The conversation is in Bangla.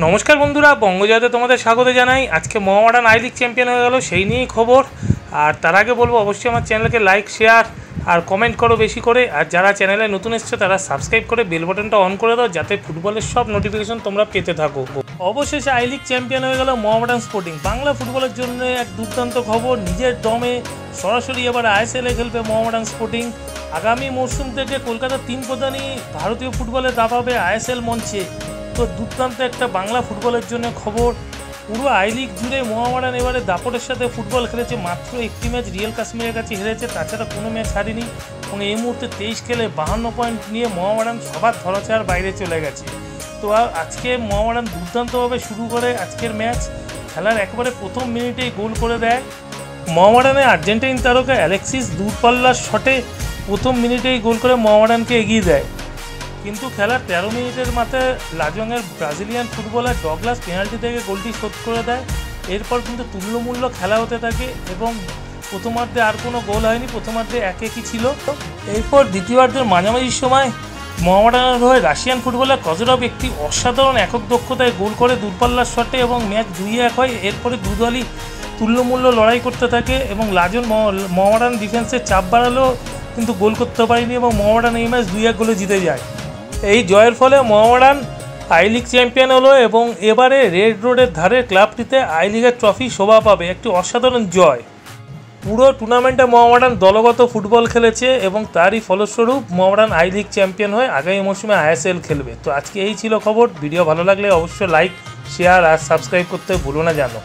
নমস্কার বন্ধুরা, বঙ্গজয়তে তোমাদের স্বাগত জানাই। আজকে মোহামেডান আই লিগ চ্যাম্পিয়ন হয়ে গেল, সেই নিয়েই খবর। আর তার আগে বলবো অবশ্যই আমার চ্যানেলকে লাইক, শেয়ার আর কমেন্ট করো বেশি করে। আর যারা চ্যানেলে নতুন এসছো তারা সাবস্ক্রাইব করে বেল বাটনটা অন করে দাও, যাতে ফুটবলের সব নোটিফিকেশন তোমরা পেতে থাকো। অবশেষে আই লিগ চ্যাম্পিয়ন হয়ে গেল মোহামেডান স্পোর্টিং। বাংলা ফুটবলের জন্য এক দুর্দান্ত খবর। নিজের দমে সরাসরি এবার আইএসএলে খেলবে মোহামেডান স্পোর্টিং। আগামী মরশুম থেকে কলকাতার তিন প্রধানই ভারতীয় ফুটবলে দাপাবে আইএসএল মঞ্চে। তো দুর্দান্ত একটা বাংলা ফুটবলের জন্য খবর। পুরো আই লিগ জুড়ে মোহামেডান এবারে দাপটের সাথে ফুটবল খেলেছে। মাত্র একটি ম্যাচ রিয়েল কাশ্মীরের কাছে হেরেছে, তাছাড়া কোনো ম্যাচ হারেনি। এবং এই মুহূর্তে 23 খেলে 52 পয়েন্ট নিয়ে মোহামেডান সবার ধরাছোঁয়ার বাইরে চলে গেছে। তো আজকে মোহামেডান দুর্দান্তভাবে শুরু করে আজকের ম্যাচ। খেলার একেবারে প্রথম মিনিটেই গোল করে দেয় মোহামেডানের আর্জেন্টাইন তারকা অ্যালেক্সিস। দূরপাল্লার শটে প্রথম মিনিটেই গোল করে মোহামেডানকে এগিয়ে দেয়। কিন্তু খেলার 13 মিনিটের মাথায় লাজংয়ের ব্রাজিলিয়ান ফুটবলার ডগলাস পেনাল্টি থেকে গোলটি শোধ করে দেয়। এরপর কিন্তু তুল্যমূল্য খেলা হতে থাকে এবং প্রথমার্ধে আর কোনো গোল হয়নি। প্রথমার্ধে 1-1 ছিল। এরপর দ্বিতীয়ার্ধের মাঝামাঝি সময় মোহামেডানের হয়ে রাশিয়ান ফুটবলার কজরভ একটি অসাধারণ একক দক্ষতায় গোল করে দূরপাল্লার শটে এবং ম্যাচ 2-1 হয়। এরপরে দুদলই তুল্যমূল্য লড়াই করতে থাকে এবং লাজন মোহামেডান ডিফেন্সের চাপ বাড়ালেও কিন্তু গোল করতে পারেনি এবং মোহামেডান এই ম্যাচ 2-1 গোলে জিতে যায়। এই জয়ের ফলে মোহামেডান আই লিগ চ্যাম্পিয়ন হলো এবং এবারে রেড রোডের ধারে ক্লাবটিতে আই লিগের ট্রফি শোভা পাবে। একটি অসাধারণ জয়। পুরো টুর্নামেন্টে মোহামেডান দলগত ফুটবল খেলেছে এবং তারই ফলস্বরূপ মোহামেডান আই লিগ চ্যাম্পিয়ন হয়ে আগামী মৌসুমে আইএসএল খেলবে। তো আজকে এই ছিল খবর। ভিডিও ভালো লাগলে অবশ্যই লাইক, শেয়ার আর সাবস্ক্রাইব করতে ভুলো না জানো।